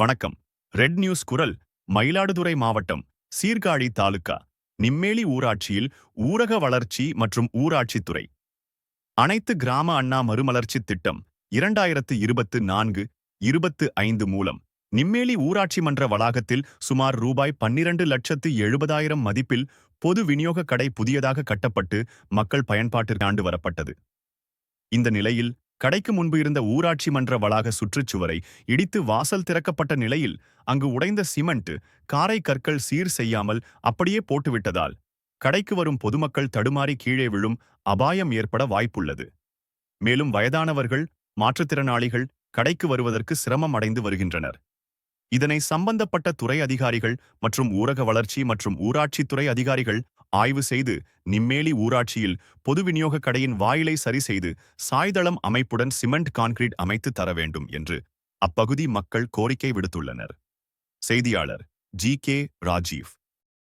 வணக்கம். Red news குரல். மயிலாடுதுறை மாவட்டம் சீர்காழி தாலுகா நிம்மேலி ஊராட்சியில் ஊரக வளர்ச்சி மற்றும் ஊராட்சித்துறை அனைத்து கிராம அண்ணா மறுமலர்ச்சி திட்டம் 2024-25 மூலம் நிம்மேலி ஊராட்சி மன்ற வளாகத்தில் சுமார் ரூபாய் 12,70,000 மதிப்பில் பொது விநியோக கடை புதியதாக கட்டப்பட்டு மக்கள் பயன்பாட்டிற்கு ஆண்டு வரப்பட்டது. இந்த நிலையில் கடைக்கு முன்பு இருந்த ஊராட்சி மன்ற வளாக சுற்றுச்சுவரை இடித்து வாசல் திறக்கப்பட்ட நிலையில் அங்கு உடைந்த சிமெண்ட் காரை கற்கள் சீர் செய்யாமல் அப்படியே போட்டுவிட்டதால் கடைக்கு வரும் பொதுமக்கள் தடுமாறி கீழே விழும் அபாயம் ஏற்பட வாய்ப்புள்ளது. மேலும் வயதானவர்கள், மாற்றுத்திறனாளிகள் கடைக்கு வருவதற்கு சிரமம் அடைந்து வருகின்றனர். இதனை சம்பந்தப்பட்ட துறை அதிகாரிகள் மற்றும் ஊரக வளர்ச்சி மற்றும் ஊராட்சித்துறை அதிகாரிகள் ஆய்வு செய்து நிம்மேலி ஊராட்சியில் பொது விநியோக கடையின் வாயிலை சரி செய்து சாய்தளம் அமைப்புடன் சிமெண்ட் கான்கிரீட் அமைத்து தர வேண்டும் என்று அப்பகுதி மக்கள் கோரிக்கை விடுத்துள்ளனர். செய்தியாளர் ஜி. கே. ராஜீவ்.